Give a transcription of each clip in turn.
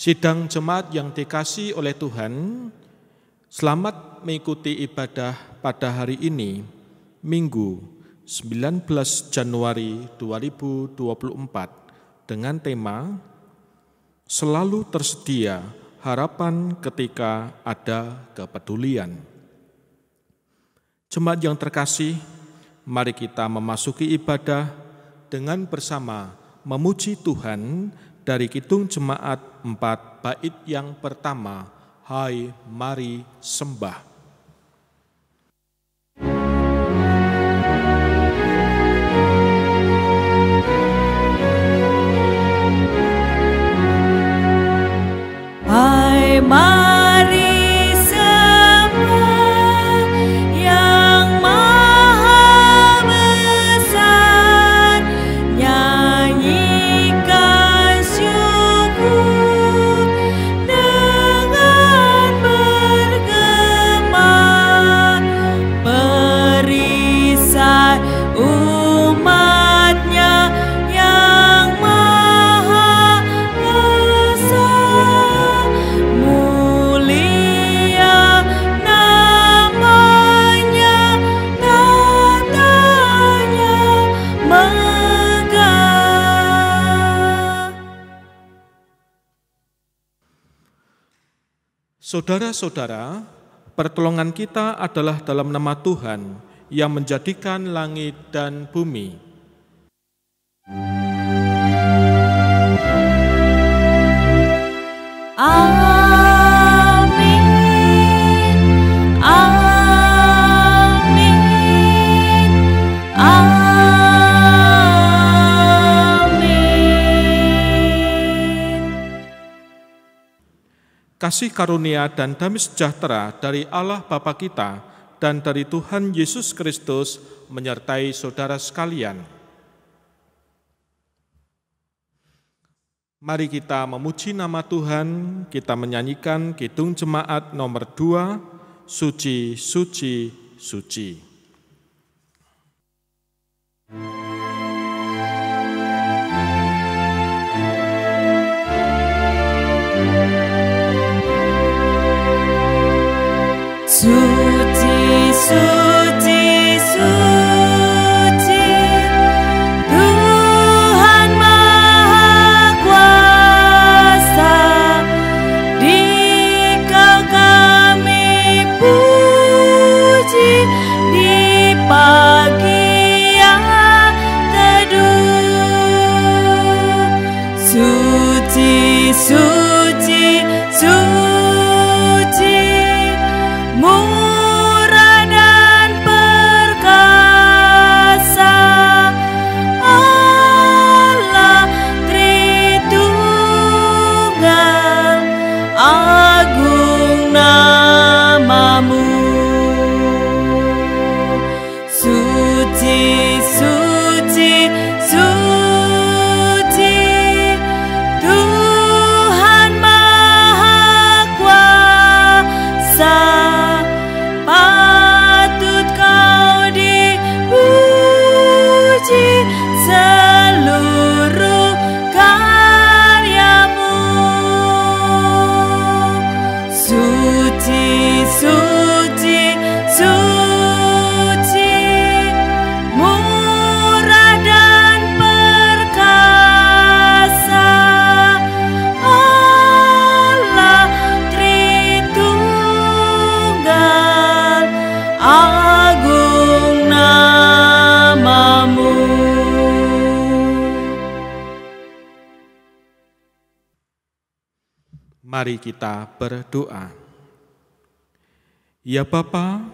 Sidang jemaat yang dikasihi oleh Tuhan, selamat mengikuti ibadah pada hari ini, Minggu 19 Januari 2024, dengan tema Selalu Tersedia Harapan Ketika Ada Kepedulian. Jemaat yang terkasih, mari kita memasuki ibadah dengan bersama memuji Tuhan dari Kidung Jemaat 4 bait yang pertama, Hai Mari Sembah. Hai mari sembah yang maha besar, nyanyikan syukur dengan bergema, perisai umatnya yang maha esa, mulia namanya, tatanya megah. Saudara-saudara, pertolongan kita adalah dalam nama Tuhan yang menjadikan langit dan bumi. Amin, amin, amin. Kasih karunia dan damai sejahtera dari Allah Bapa kita dan dari Tuhan Yesus Kristus menyertai saudara sekalian. Mari kita memuji nama Tuhan, kita menyanyikan Kidung Jemaat nomor 2, Suci, Suci, Suci. Suci, suci, suci, Tuhan Maha Kuasa, Dikau kami puji di pagi yang teduh. Suci, suci, suci, murah dan perkasa, Allah Tritunggal, agung namamu. Suci, suci, suci, Tuhan Maha Kuasa, patut kau dipuji seluruh karyamu. Suci, suci, suci, murah dan perkasa, Allah Tritunggal, agung namamu. Mari kita berdoa. Ya Bapa,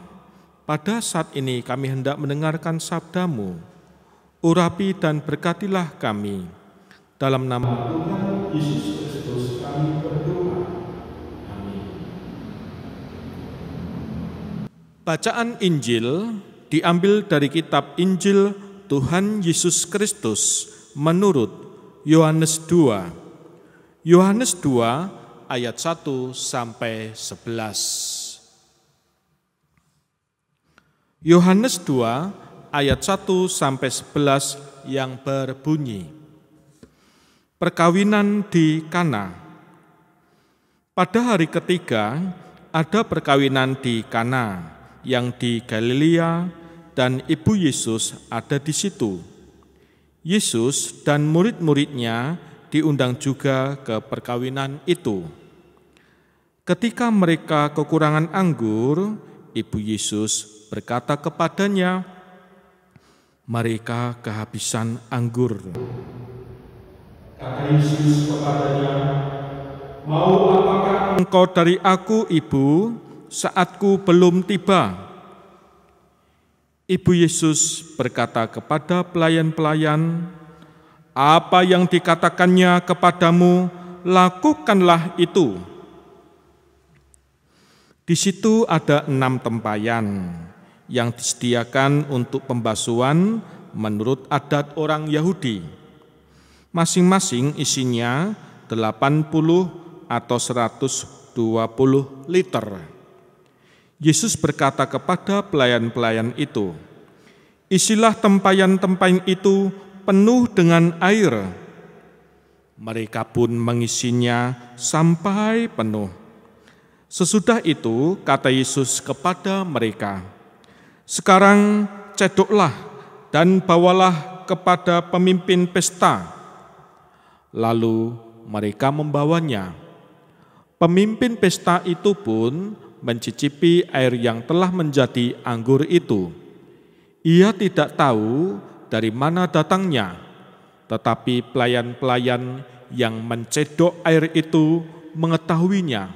pada saat ini kami hendak mendengarkan sabda-Mu. Urapi dan berkatilah kami. Dalam nama Tuhan Yesus Kristus kami berdoa. Amin. Bacaan Injil diambil dari kitab Injil Tuhan Yesus Kristus menurut Yohanes 2. Yohanes 2 ayat 1 sampai 11. Yohanes 2 ayat 1 sampai 11 yang berbunyi, perkawinan di Kana. Pada hari ketiga, ada perkawinan di Kana yang di Galilea dan ibu Yesus ada di situ. Yesus dan murid-muridnya diundang juga ke perkawinan itu. Ketika mereka kekurangan anggur, ibu Yesus berkata kepadanya, "Mereka kehabisan anggur." Kata Yesus kepadanya, "Mau apakah engkau dari aku, ibu, saatku belum tiba?" Ibu Yesus berkata kepada pelayan-pelayan, "Apa yang dikatakannya kepadamu, lakukanlah itu." Di situ ada 6 tempayan yang disediakan untuk pembasuhan menurut adat orang Yahudi. Masing-masing isinya 80 atau 120 liter. Yesus berkata kepada pelayan-pelayan itu, "Isilah tempayan-tempayan itu penuh dengan air." Mereka pun mengisinya sampai penuh. Sesudah itu kata Yesus kepada mereka, "Sekarang cedoklah dan bawalah kepada pemimpin pesta." Lalu mereka membawanya. Pemimpin pesta itu pun mencicipi air yang telah menjadi anggur itu. Ia tidak tahu dari mana datangnya, tetapi pelayan-pelayan yang mencedok air itu mengetahuinya.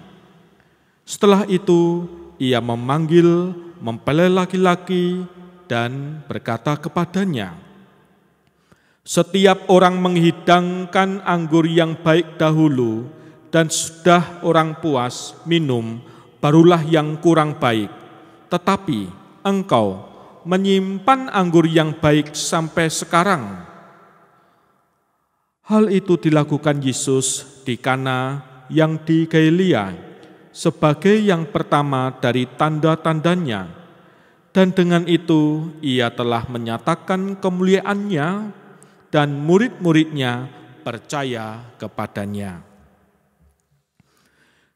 Setelah itu ia memanggil mempelai laki-laki dan berkata kepadanya, "Setiap orang menghidangkan anggur yang baik dahulu, dan sudah orang puas minum, barulah yang kurang baik. Tetapi engkau menyimpan anggur yang baik sampai sekarang." Hal itu dilakukan Yesus di Kana yang di Galilea sebagai yang pertama dari tanda-tandanya, dan dengan itu ia telah menyatakan kemuliaannya dan murid-muridnya percaya kepadanya.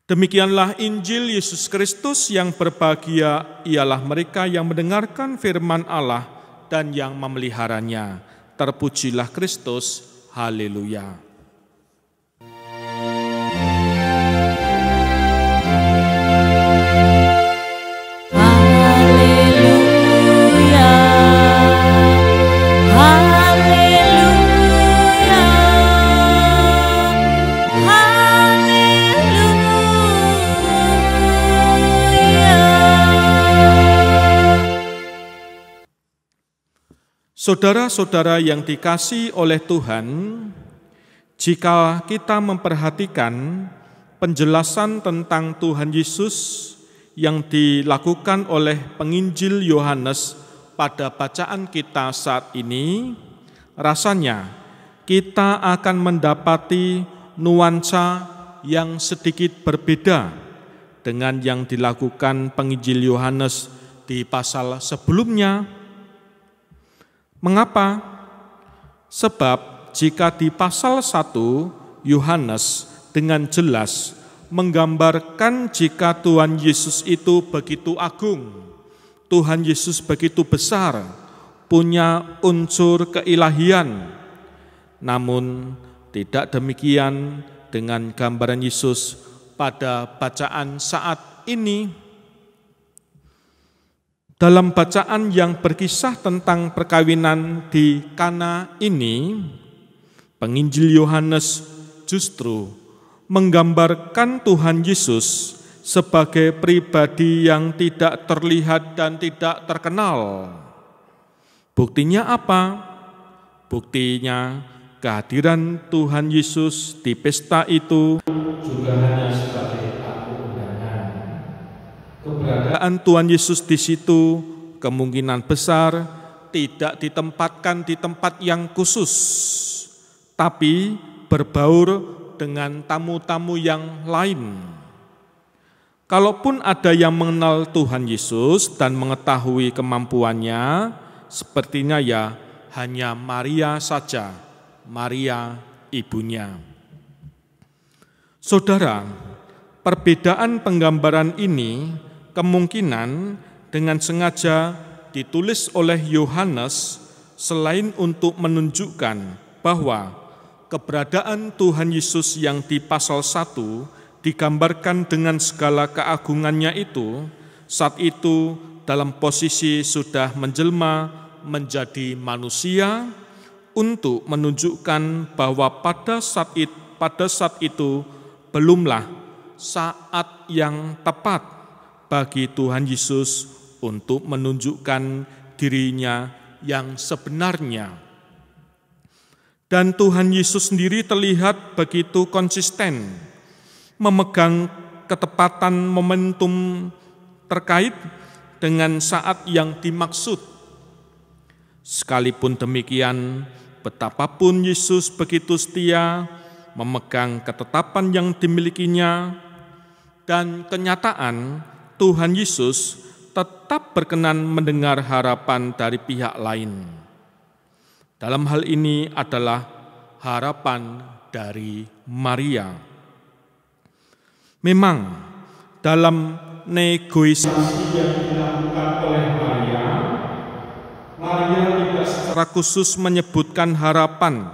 Demikianlah Injil Yesus Kristus. Yang berbahagia ialah mereka yang mendengarkan firman Allah dan yang memeliharanya. Terpujilah Kristus. Haleluya. Saudara-saudara yang dikasihi oleh Tuhan, jika kita memperhatikan penjelasan tentang Tuhan Yesus yang dilakukan oleh penginjil Yohanes pada bacaan kita saat ini, rasanya kita akan mendapati nuansa yang sedikit berbeda dengan yang dilakukan penginjil Yohanes di pasal sebelumnya. Mengapa? Sebab jika di pasal 1 Yohanes dengan jelas menggambarkan jika Tuhan Yesus itu begitu agung, Tuhan Yesus begitu besar, punya unsur keilahian. Namun tidak demikian dengan gambaran Yesus pada bacaan saat ini. Dalam bacaan yang berkisah tentang perkawinan di Kana ini, penginjil Yohanes justru menggambarkan Tuhan Yesus sebagai pribadi yang tidak terlihat dan tidak terkenal. Buktinya apa? Buktinya kehadiran Tuhan Yesus di pesta itu juga hanya sebagai keberadaan Tuhan Yesus di situ kemungkinan besar tidak ditempatkan di tempat yang khusus, tapi berbaur dengan tamu-tamu yang lain. Kalaupun ada yang mengenal Tuhan Yesus dan mengetahui kemampuannya, sepertinya ya hanya Maria saja, Maria ibunya. Saudara, Perbedaan penggambaran ini kemungkinan dengan sengaja ditulis oleh Yohanes selain untuk menunjukkan bahwa keberadaan Tuhan Yesus yang di pasal 1 digambarkan dengan segala keagungannya itu, saat itu dalam posisi sudah menjelma menjadi manusia, untuk menunjukkan bahwa pada saat itu belumlah saat yang tepat bagi Tuhan Yesus untuk menunjukkan dirinya yang sebenarnya. Dan Tuhan Yesus sendiri terlihat begitu konsisten memegang ketepatan momentum terkait dengan saat yang dimaksud. Sekalipun demikian, betapapun Yesus begitu setia memegang ketetapan yang dimilikinya, dan kenyataan Tuhan Yesus tetap berkenan mendengar harapan dari pihak lain. Dalam hal ini adalah harapan dari Maria. Memang dalam negosiasi yang dilakukan oleh Maria tidak secara khusus menyebutkan harapan,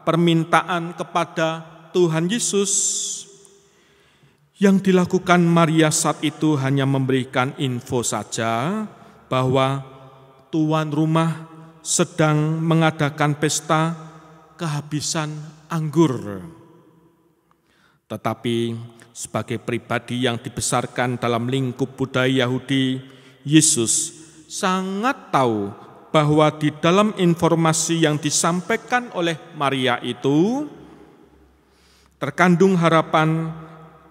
permintaan kepada Tuhan Yesus. Yang dilakukan Maria saat itu hanya memberikan info saja bahwa tuan rumah sedang mengadakan pesta kehabisan anggur. Tetapi sebagai pribadi yang dibesarkan dalam lingkup budaya Yahudi, Yesus sangat tahu bahwa di dalam informasi yang disampaikan oleh Maria itu terkandung harapan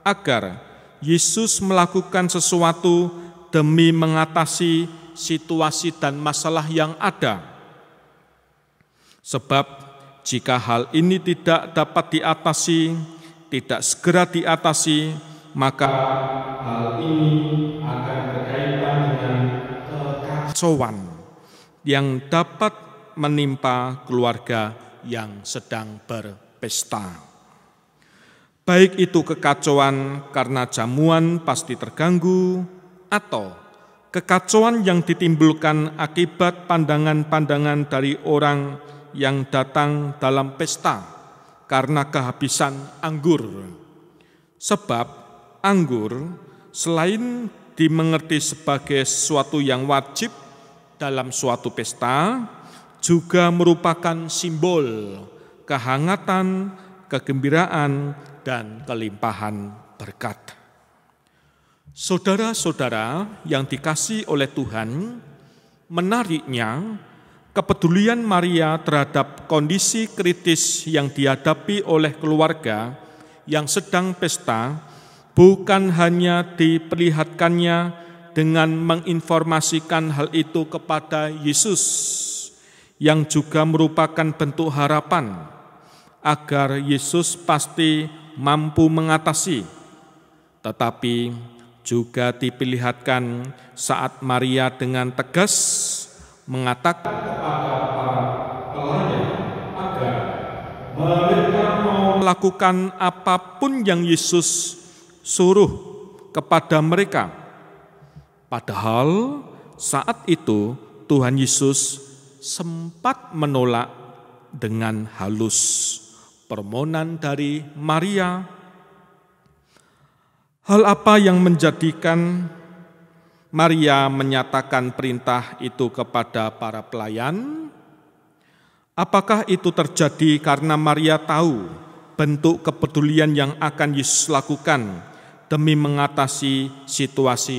agar Yesus melakukan sesuatu demi mengatasi situasi dan masalah yang ada. Sebab jika hal ini tidak dapat diatasi, tidak segera diatasi, maka hal ini akan berkaitan dengan kekacauan yang dapat menimpa keluarga yang sedang berpesta. Baik itu kekacauan karena jamuan pasti terganggu, atau kekacauan yang ditimbulkan akibat pandangan-pandangan dari orang yang datang dalam pesta karena kehabisan anggur. Sebab anggur selain dimengerti sebagai sesuatu yang wajib dalam suatu pesta, juga merupakan simbol kehangatan, kegembiraan, dan kelimpahan berkat. Saudara-saudara yang dikasihi oleh Tuhan, menariknya kepedulian Maria terhadap kondisi kritis yang dihadapi oleh keluarga yang sedang pesta bukan hanya diperlihatkannya dengan menginformasikan hal itu kepada Yesus, yang juga merupakan bentuk harapan agar Yesus pasti mampu mengatasi, tetapi juga diperlihatkan saat Maria dengan tegas mengatakan kepada para pelayan agar mereka mau melakukan apapun yang Yesus suruh kepada mereka. Padahal saat itu Tuhan Yesus sempat menolak dengan halus permohonan dari Maria. Hal apa yang menjadikan Maria menyatakan perintah itu kepada para pelayan? Apakah itu terjadi karena Maria tahu bentuk kepedulian yang akan Yesus lakukan demi mengatasi situasi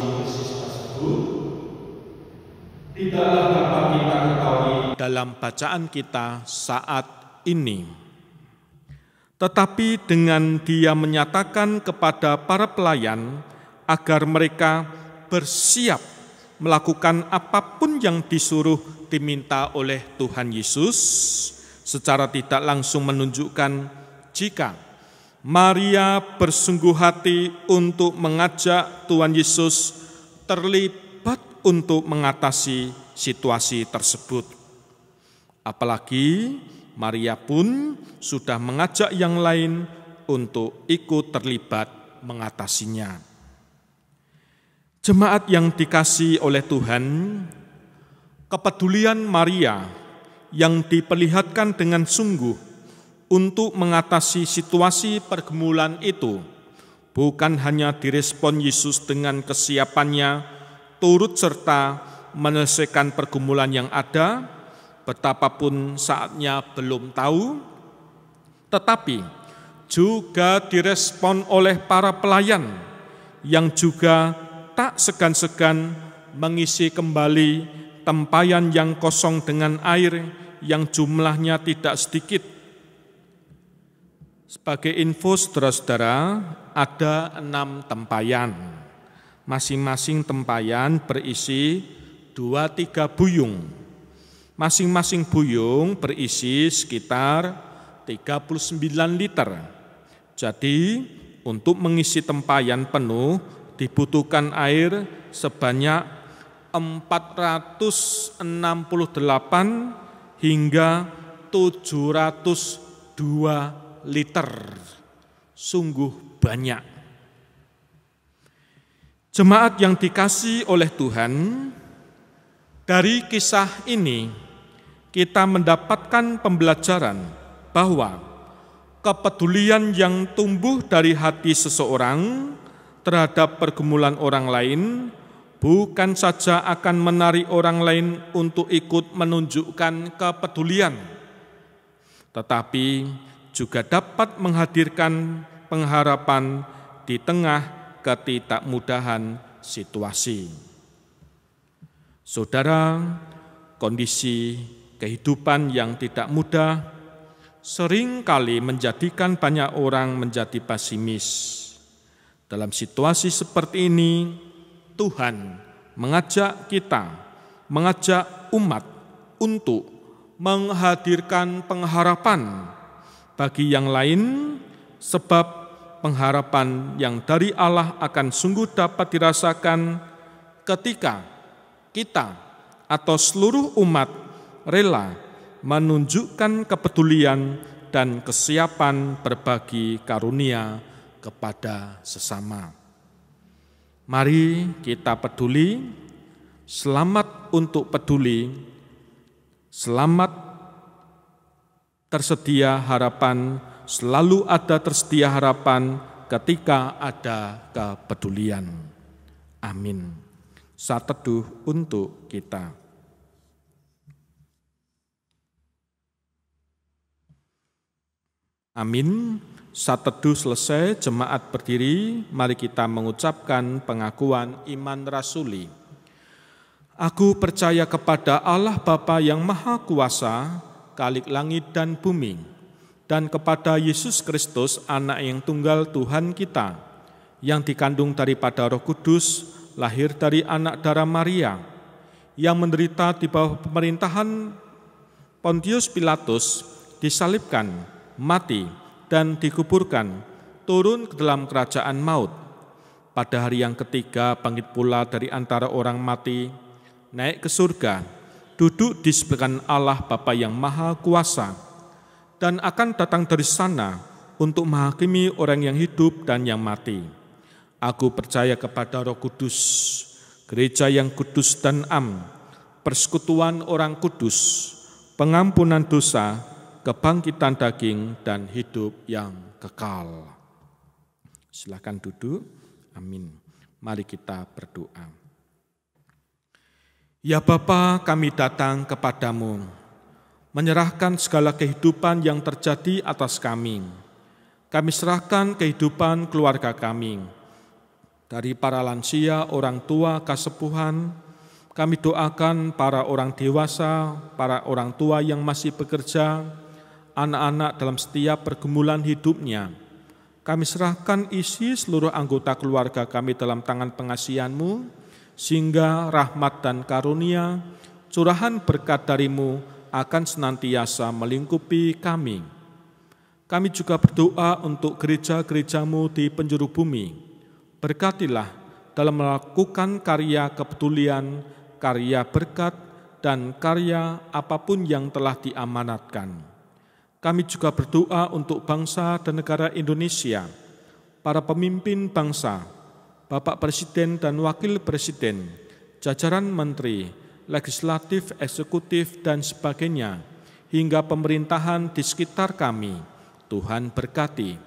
tidaklah dapat kita ketahui dalam bacaan kita saat ini. Tetapi dengan dia menyatakan kepada para pelayan agar mereka bersiap melakukan apapun yang disuruh diminta oleh Tuhan Yesus, secara tidak langsung menunjukkan jika Maria bersungguh hati untuk mengajak Tuhan Yesus terlibat untuk mengatasi situasi tersebut. Apalagi Maria pun sudah mengajak yang lain untuk ikut terlibat mengatasinya. Jemaat yang dikasihi oleh Tuhan, kepedulian Maria yang diperlihatkan dengan sungguh untuk mengatasi situasi pergumulan itu bukan hanya direspon Yesus dengan kesiapannya turut serta menyelesaikan pergumulan yang ada, betapapun saatnya belum tahu, tetapi juga direspon oleh para pelayan yang juga tak segan-segan mengisi kembali tempayan yang kosong dengan air yang jumlahnya tidak sedikit. Sebagai info saudara-saudara, ada 6 tempayan. Masing-masing tempayan berisi 2-3 buyung. Masing-masing buyung berisi sekitar 39 liter. Jadi, untuk mengisi tempayan penuh dibutuhkan air sebanyak 468 hingga 702 liter. Sungguh banyak. Jemaat yang dikasihi oleh Tuhan, dari kisah ini kita mendapatkan pembelajaran bahwa kepedulian yang tumbuh dari hati seseorang terhadap pergumulan orang lain bukan saja akan menarik orang lain untuk ikut menunjukkan kepedulian, tetapi juga dapat menghadirkan pengharapan di tengah ketidakmudahan situasi. Saudara, kondisi kehidupan yang tidak mudah seringkali menjadikan banyak orang menjadi pesimis. Dalam situasi seperti ini, Tuhan mengajak kita, mengajak umat untuk menghadirkan pengharapan bagi yang lain, sebab pengharapan yang dari Allah akan sungguh dapat dirasakan ketika kita atau seluruh umat rela menunjukkan kepedulian dan kesiapan berbagi karunia kepada sesama. Mari kita peduli, selamat untuk peduli, selamat tersedia harapan, selalu ada tersedia harapan ketika ada kepedulian. Amin. Saat teduh untuk kita. Amin. Saat teduh selesai, jemaat berdiri, mari kita mengucapkan pengakuan iman rasuli. Aku percaya kepada Allah Bapa yang Maha Kuasa, Khalik langit dan bumi, dan kepada Yesus Kristus, Anak yang tunggal Tuhan kita, yang dikandung daripada Roh Kudus, lahir dari anak darah Maria, yang menderita di bawah pemerintahan Pontius Pilatus, disalibkan, mati, dan dikuburkan, turun ke dalam kerajaan maut. Pada hari yang ketiga bangkit pula dari antara orang mati, naik ke surga, duduk di sebelah Allah Bapa yang Maha Kuasa, dan akan datang dari sana untuk menghakimi orang yang hidup dan yang mati. Aku percaya kepada Roh Kudus, gereja yang kudus dan am, persekutuan orang kudus, pengampunan dosa, kebangkitan daging, dan hidup yang kekal. Silakan duduk. Amin. Mari kita berdoa. Ya Bapa, kami datang kepadamu, menyerahkan segala kehidupan yang terjadi atas kami. Kami serahkan kehidupan keluarga kami. Dari para lansia, orang tua, kasepuhan, kami doakan para orang dewasa, para orang tua yang masih bekerja, anak-anak dalam setiap pergumulan hidupnya. Kami serahkan isi seluruh anggota keluarga kami dalam tangan pengasihan-Mu, sehingga rahmat dan karunia, curahan berkat dari-Mu akan senantiasa melingkupi kami. Kami juga berdoa untuk gereja-gereja-Mu di penjuru bumi. Berkatilah dalam melakukan karya kepedulian, karya berkat, dan karya apapun yang telah diamanatkan. Kami juga berdoa untuk bangsa dan negara Indonesia, para pemimpin bangsa, Bapak Presiden dan Wakil Presiden, jajaran menteri, legislatif, eksekutif, dan sebagainya, hingga pemerintahan di sekitar kami. Tuhan berkati.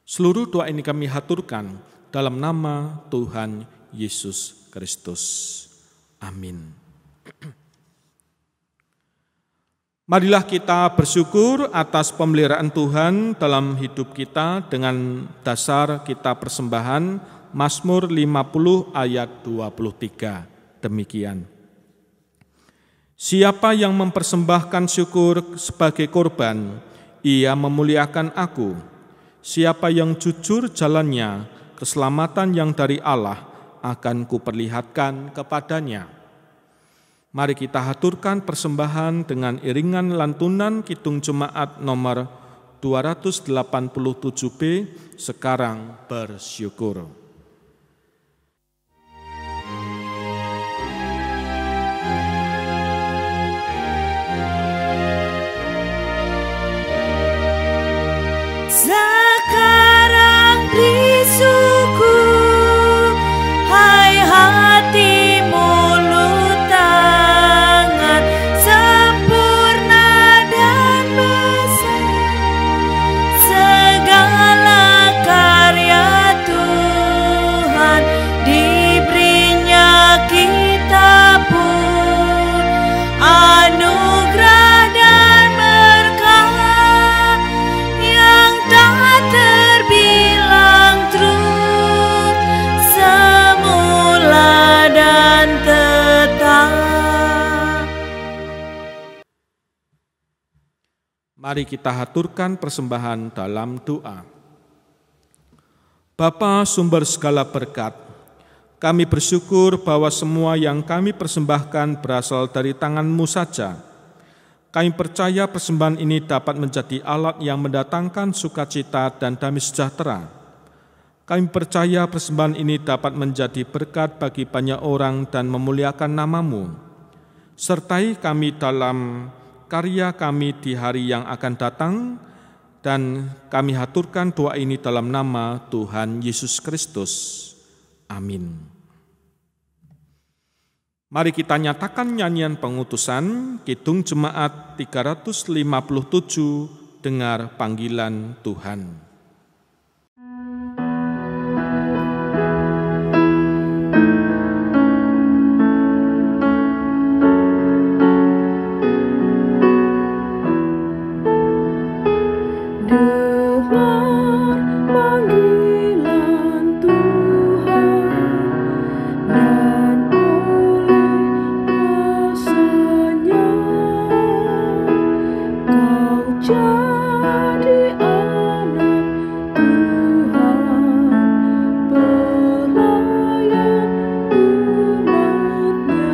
Seluruh doa ini kami haturkan dalam nama Tuhan Yesus Kristus. Amin. Marilah kita bersyukur atas pemeliharaan Tuhan dalam hidup kita dengan dasar kita persembahan Mazmur 50 ayat 23. Demikian. Siapa yang mempersembahkan syukur sebagai korban, ia memuliakan aku. Siapa yang jujur jalannya, keselamatan yang dari Allah akan kuperlihatkan kepadanya. Mari kita haturkan persembahan dengan iringan lantunan Kidung Jemaat nomor 287B, Sekarang Bersyukur. Sekarang beri syukur, hai hati mulut tangan, sempurna dan besar segala karya Tuhan, diberinya kita pun anugerah dan berkah yang tak terbilang terus, semula dan tetap. Mari kita haturkan persembahan dalam doa. Bapa sumber segala berkat, kami bersyukur bahwa semua yang kami persembahkan berasal dari tangan-Mu saja. Kami percaya persembahan ini dapat menjadi alat yang mendatangkan sukacita dan damai sejahtera. Kami percaya persembahan ini dapat menjadi berkat bagi banyak orang dan memuliakan nama-Mu. Sertai kami dalam karya kami di hari yang akan datang, dan kami haturkan doa ini dalam nama Tuhan Yesus Kristus. Amin. Mari kita nyatakan nyanyian pengutusan Kidung Jemaat 357, Dengar Panggilan Tuhan. Dengar panggilan Tuhan, dan oleh kuasa-Nya kau jadi anak Tuhan, pelayan umat-Nya.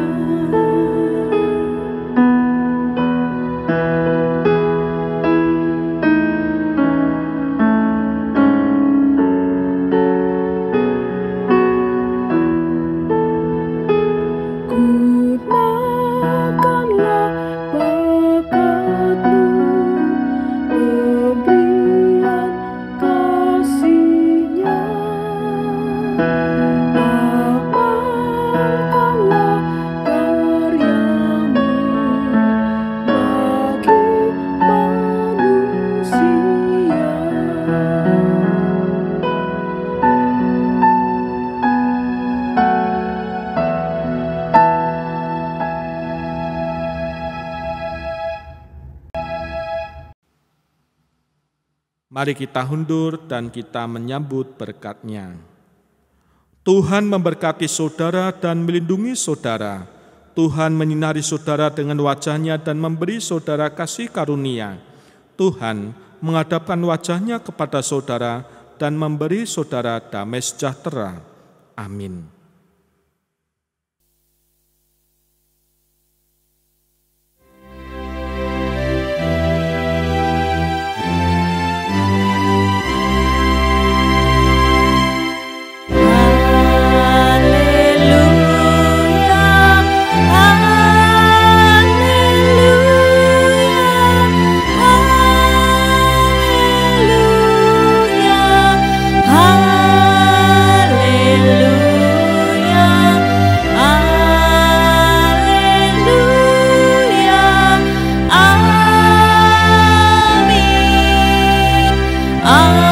Gunakanlah bakat-Mu, pemberian kasih-Nya. Amalkanlah karya-Mu bagi manusia. Mari kita hundur dan kita menyambut berkat-Nya. Tuhan memberkati saudara dan melindungi saudara. Tuhan menyinari saudara dengan wajah-Nya dan memberi saudara kasih karunia. Tuhan menghadapkan wajah-Nya kepada saudara dan memberi saudara damai sejahtera. Amin. Haleluya, haleluya, Amin.